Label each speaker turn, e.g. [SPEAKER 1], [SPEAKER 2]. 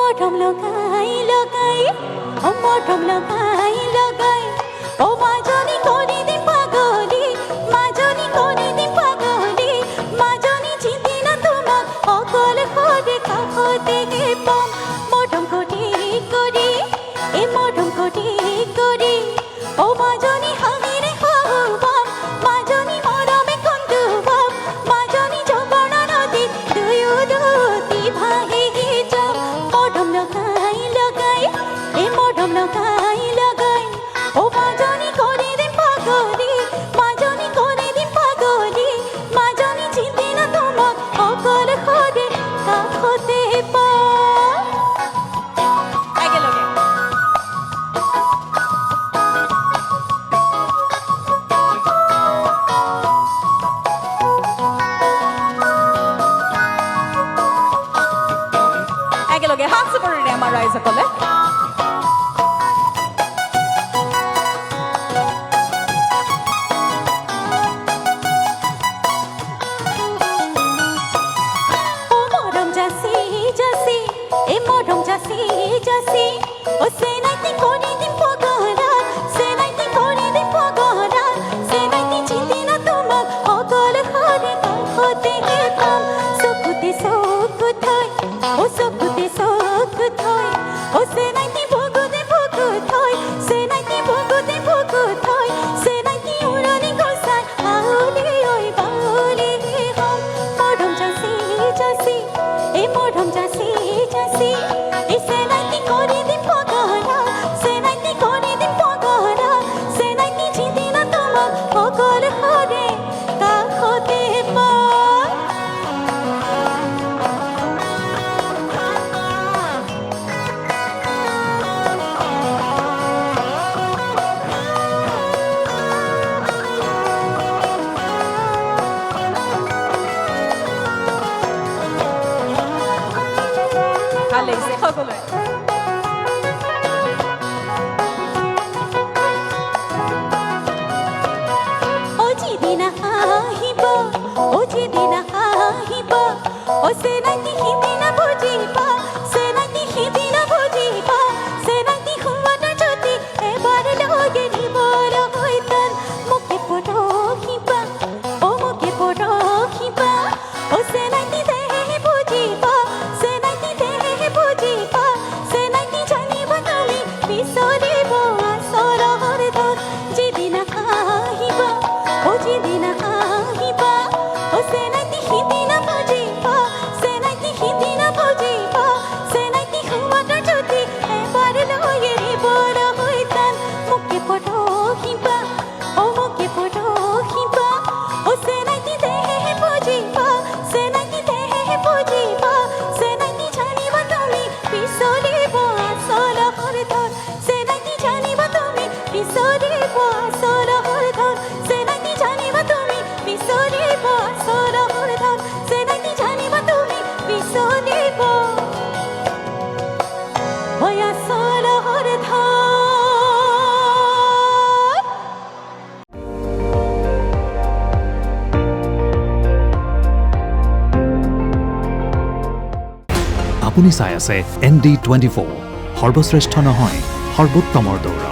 [SPEAKER 1] মরম লগাই লগাই ও মরম লগাই লগাই ও মাজনি করে দিন পাগলি মাজনি করে দিন পাগলি মাজনি চিন্তি না তোমাক অকল করে কাহতে পাম মরম করে করি এ মরম করে করি ও মাজনি হামিরে হাবাম মাজনি মরমে কন্দুবাম মাজনি যবনা নদী দুয়ু দুতি ভাহে যাম মরম লগাই লগাই এ মরম লগাই লগাই ও মাজনি করে দিন পাগলি মাজনি করে দিন পাগলি মাজনি চিন্তি না তোমাক অকল করে কাহতে পাম একেলগে একেলগে হাত চাপৰিৰে আমাৰ ৰাইজসকলে ও মরম জাসি জাসি এ মরম জাসি জাসি ও সেনাইতি করে দিন পগরা সেনাইতি করে দিন পগরা সেনাইতি চিন্তি না তোমাক অকল করে কাহতে পাম সকুতে সকুথাই ও সকুতে সকুথাই ও সেনাইতি ভগুতে ভগুথাই সেনাইতি ভগুতে ভগুথাই সেনাইতি উড়ানি গোসাই আউলি ওই বাউলি হম মরম জাসি জাসি এ মরম জাসি জাসি এ সেনাইতি করে দিন পগরা সেনাইতি করে দিন পগরা সেনাইতি চিন্তি না তোমাক অকল করে কাহতে পাম ভাল লাগিছে সকলোৱে ও যিদিনা আহিব ও যিদিনা আহিব ও সেনাইতি সিদিনা বুজিবা সেনাইতি সিদিনা বুজিবা সেনাইতি সময়টা যদি এবাৰ লগে নিবৰ হৈতান মোকে পৰহিবা ও মোকে পৰহিবা ও সেনাইতি দেহে বুজিবা সেনাইতি দেহে বুজিবা সেনাইতি জানিবা তুমি বিচৰিব আচৰৰ ধন যিদিনা আহিব ও যিদিনা আহিবা ও সেনাইতি সিদিনা বুজিবা সেনাইতি সিদিনা বুজিবা সেনাইতি সময়টা যদি এবাৰ লগে নিবৰ হৈতান মোকে পৰহিবা ও মোকে পৰহিবা ও সেনাইতি দেহে বুজিবা সেনাইতি দেহে বুজিবা সেনাইতি জানিবা তুমি বিচৰিব আচলৰ ধন সেনাইতি জানিবা তুমি বিচৰিব আচলৰ ধন সেনাইতি জানিবা তুমি বিচৰিব আচলৰ ধন সেনাইতি জানিবা তুমি বিচৰিব ঐ আচলৰ ধন
[SPEAKER 2] আপুনি চাই আছে ND24 সৰ্বশ্ৰেষ্ঠ নহয় সৰ্বোত্তমৰ দৌৰা।